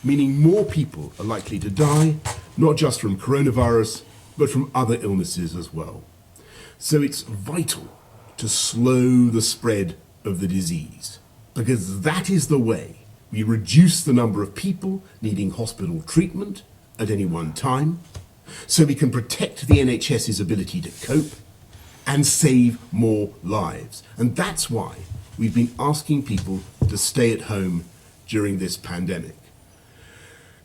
meaning more people are likely to die, not just from coronavirus, but from other illnesses as well. So it's vital to slow the spread of the disease, because that is the way we reduce the number of people needing hospital treatment at any one time, so we can protect the NHS's ability to cope and save more lives. And that's why we've been asking people to stay at home during this pandemic.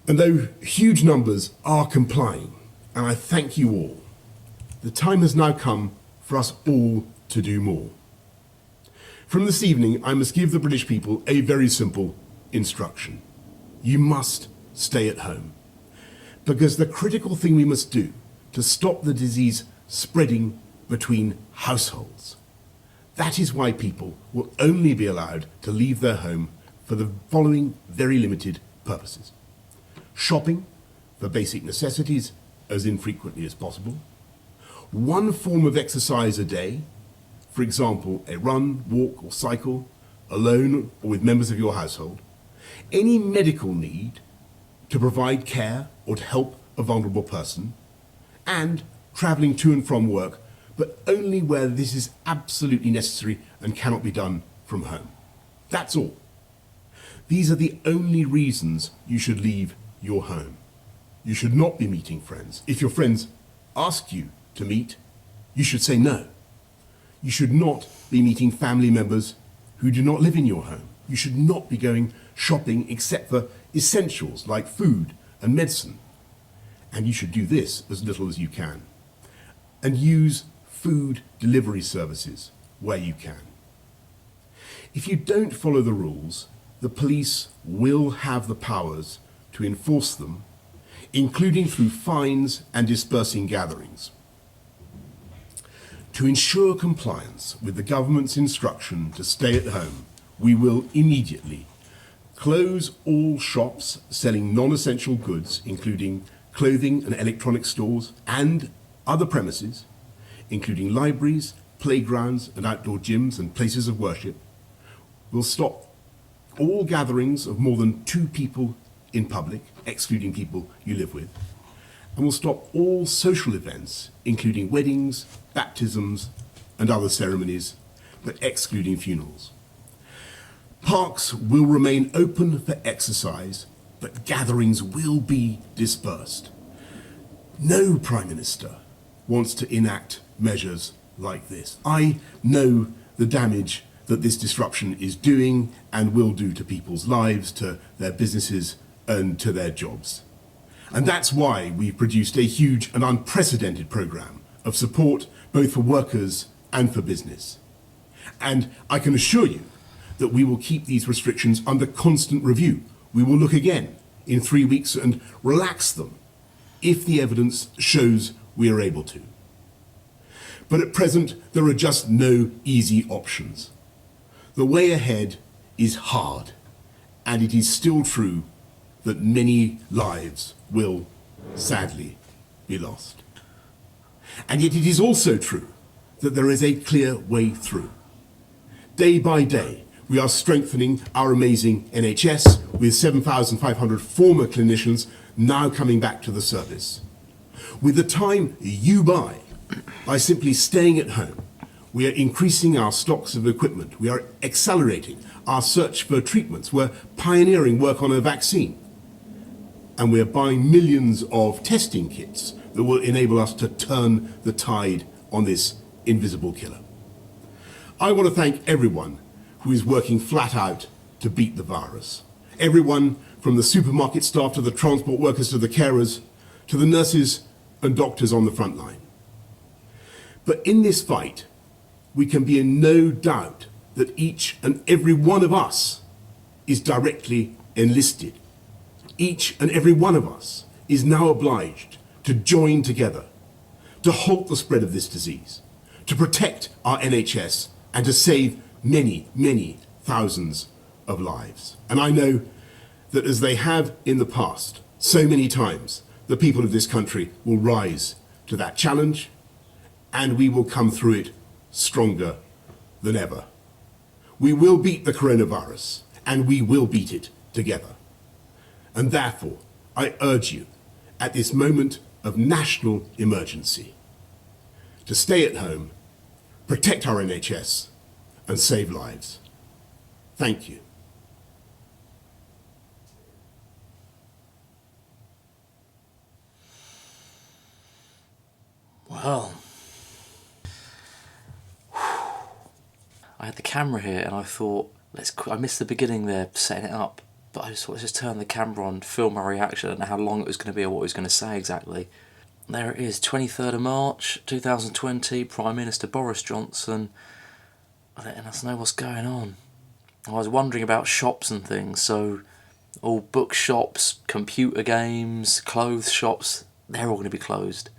And though huge numbers are complying, and I thank you all, the time has now come for us all to do more. From this evening, I must give the British people a very simple instruction. You must stay at home, because the critical thing we must do to stop the disease spreading between households. That is why people will only be allowed to leave their home for the following very limited purposes. Shopping for basic necessities as infrequently as possible. One form of exercise a day, for example, a run, walk or cycle, alone or with members of your household. Any medical need to provide care or to help a vulnerable person, and travelling to and from work, but only where this is absolutely necessary and cannot be done from home. That's all. These are the only reasons you should leave your home. You should not be meeting friends. If your friends ask you to meet, you should say no. You should not be meeting family members who do not live in your home. You should not be going shopping except for essentials like food and medicine. And you should do this as little as you can. And use food delivery services where you can. If you don't follow the rules, the police will have the powers to enforce them, including through fines and dispersing gatherings. To ensure compliance with the government's instruction to stay at home, we will immediately close all shops selling non-essential goods, including clothing and electronic stores, and other premises, including libraries, playgrounds and outdoor gyms and places of worship. We'll stop all gatherings of more than 2 people in public, excluding people you live with. And we'll stop all social events, including weddings, baptisms and other ceremonies, but excluding funerals. Parks will remain open for exercise, but gatherings will be dispersed. No Prime Minister wants to enact measures like this. I know the damage that this disruption is doing and will do to people's lives, to their businesses and to their jobs. And that's why we've produced a huge and unprecedented programme of support both for workers and for business. And I can assure you that we will keep these restrictions under constant review. We will look again in 3 weeks and relax them if the evidence shows we are able to. But at present, there are just no easy options. The way ahead is hard, and it is still true that many lives will, sadly, be lost. And yet it is also true that there is a clear way through. Day by day, we are strengthening our amazing NHS with 7,500 former clinicians now coming back to the service. With the time you buy by simply staying at home, we are increasing our stocks of equipment. We are accelerating our search for treatments. We're pioneering work on a vaccine. And we are buying millions of testing kits that will enable us to turn the tide on this invisible killer. I want to thank everyone who is working flat out to beat the virus. Everyone from the supermarket staff to the transport workers to the carers to the nurses and doctors on the front line. But in this fight, we can be in no doubt that each and every one of us is directly enlisted. Each and every one of us is now obliged to join together to halt the spread of this disease, to protect our NHS and to save many, many thousands of lives. And I know that as they have in the past, so many times, the people of this country will rise to that challenge and we will come through it stronger than ever. We will beat the coronavirus and we will beat it together. And therefore, I urge you, at this moment of national emergency, to stay at home, protect our NHS, and save lives. Thank you. Well, I had the camera here and I thought, I missed the beginning there, setting it up, but I just thought, let's just turn the camera on, film my reaction. I don't know how long it was going to be or what he was going to say exactly. There it is, 23rd of March 2020, Prime Minister Boris Johnson letting us know what's going on. I was wondering about shops and things, so all bookshops, computer games, clothes shops, they're all going to be closed.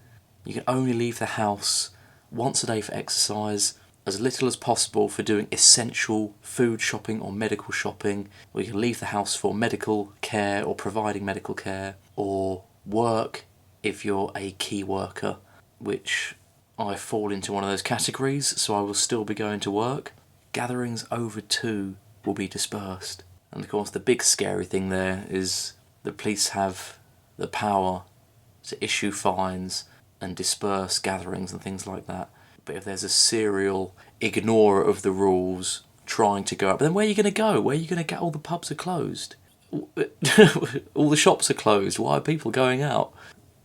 You can only leave the house once a day for exercise, as little as possible for doing essential food shopping or medical shopping, or you can leave the house for medical care or providing medical care, or work if you're a key worker, which I fall into one of those categories, so I will still be going to work. Gatherings over 2 will be dispersed. And of course the big scary thing there is the police have the power to issue fines and disperse gatherings and things like that. But if there's a serial ignorer of the rules trying to go out, but then where are you going to go? Where are you going to get? All the pubs are closed. All the shops are closed. Why are people going out?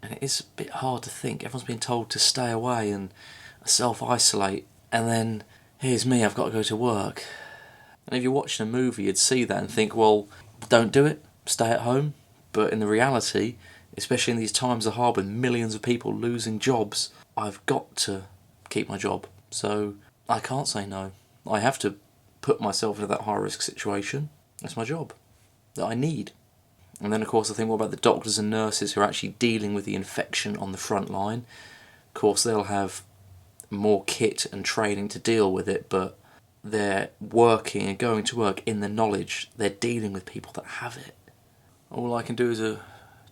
And it is a bit hard to think. Everyone's been told to stay away and self-isolate. And then here's me, I've got to go to work. And if you're watching a movie, you'd see that and think, well, don't do it. Stay at home. But in the reality, especially in these times are hard with millions of people losing jobs, I've got to keep my job. So I can't say no. I have to put myself into that high risk situation. That's my job that I need. And then of course I think, what about the doctors and nurses who are actually dealing with the infection on the front line? Of course they'll have more kit and training to deal with it, but they're working and going to work in the knowledge they're dealing with people that have it. All I can do is a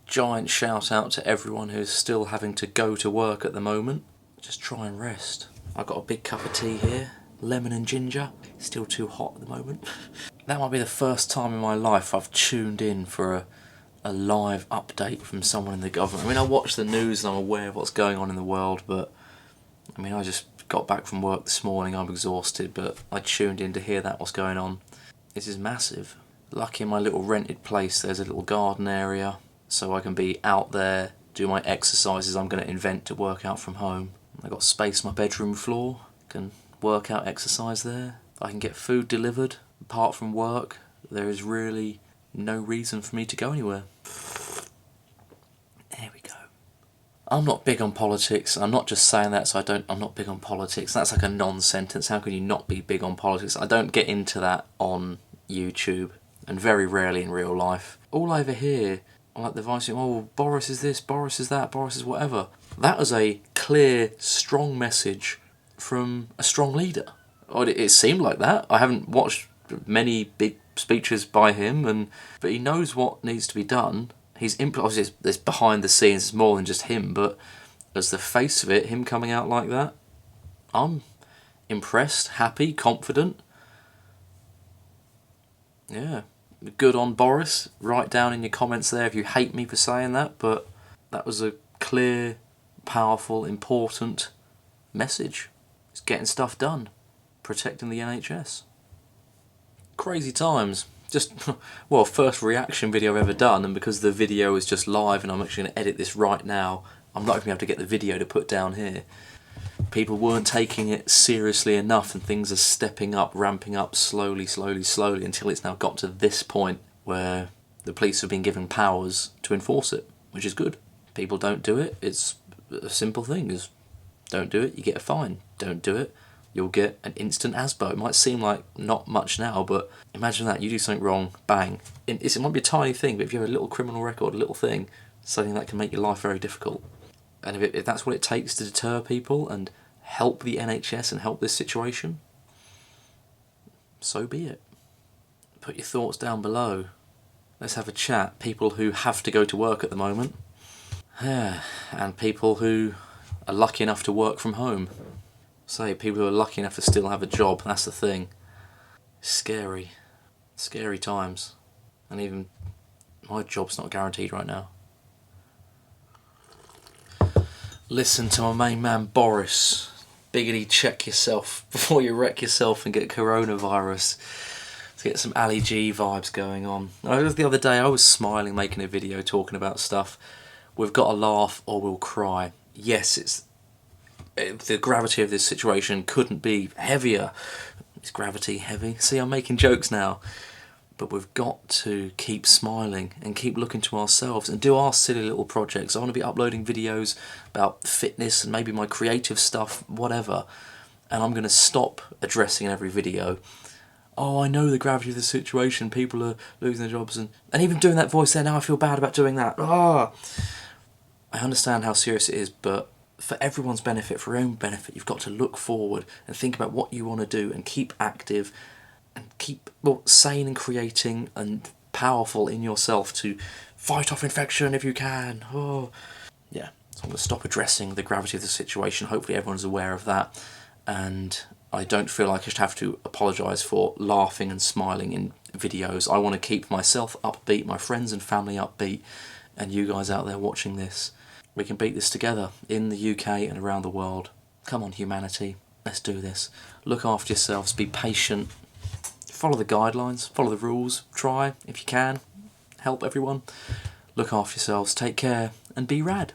giant shout out to everyone who's still having to go to work at the moment. Just try and rest. I've got a big cup of tea here, lemon and ginger. It's still too hot at the moment. That might be the first time in my life I've tuned in for a live update from someone in the government. I mean, I watch the news and I'm aware of what's going on in the world, but I mean, I just got back from work this morning, I'm exhausted, but I tuned in to hear what's going on. This is massive. Lucky in my little rented place there's a little garden area, so I can be out there, do my exercises I'm going to invent to work out from home. I've got space on my bedroom floor, can work out, exercise there. I can get food delivered. Apart from work, there is really no reason for me to go anywhere. There we go. I'm not big on politics. I'm not just saying that so I'm not big on politics. That's like a non-sentence. How can you not be big on politics? I don't get into that on YouTube, and very rarely in real life. All I ever hear, like the voice, oh, Boris is this, Boris is that, Boris is whatever. That was a clear, strong message from a strong leader. Or it seemed like that. I haven't watched many big speeches by him, but he knows what needs to be done. Obviously there's behind the scenes, it's more than just him, but as the face of it, him coming out like that, I'm impressed, happy, confident. Yeah, good on Boris. Write down in your comments there if you hate me for saying that, but that was a clear, powerful, important message. It's getting stuff done, protecting the NHS. Crazy times. Just, well, first reaction video I've ever done, and because the video is just live and I'm actually going to edit this right now, I'm not going to be able to get the video to put down here. People weren't taking it seriously enough and things are stepping up, ramping up slowly until it's now got to this point where the police have been given powers to enforce it, which is good. People don't do it, it's a simple thing, is don't do it, you get a fine. Don't do it, you'll get an instant ASBO. It might seem like not much now, but imagine that, you do something wrong, bang. It might be a tiny thing, but if you have a little criminal record, a little thing, something that can make your life very difficult. And if that's what it takes to deter people and help the NHS and help this situation, so be it. Put your thoughts down below. Let's have a chat. People who have to go to work at the moment, and people who are lucky enough to work from home. Say, people who are lucky enough to still have a job, that's the thing. Scary. Scary times. And even My job's not guaranteed right now. Listen to my main man Boris. Biggity, check yourself before you wreck yourself and get coronavirus. To get some Ali G vibes going on. The other day I was smiling making a video talking about stuff. We've got to laugh or we'll cry. Yes, the gravity of this situation couldn't be heavier. Is gravity heavy? See, I'm making jokes now. But we've got to keep smiling and keep looking to ourselves and do our silly little projects. I want to be uploading videos about fitness and maybe my creative stuff, whatever. And I'm going to stop addressing in every video, oh, I know the gravity of the situation, people are losing their jobs, and even doing that voice there, now I feel bad about doing that. I understand how serious it is, but for everyone's benefit, for your own benefit, you've got to look forward and think about what you want to do and keep active and keep sane and creating and powerful in yourself to fight off infection if you can. Yeah, so I'm going to stop addressing the gravity of the situation. Hopefully everyone's aware of that, and I don't feel like I should have to apologise for laughing and smiling in videos. I want to keep myself upbeat, my friends and family upbeat, and you guys out there watching this. We can beat this together in the UK and around the world. Come on, humanity, let's do this. Look after yourselves, be patient, follow the guidelines, follow the rules, try if you can, help everyone. Look after yourselves, take care, and be rad.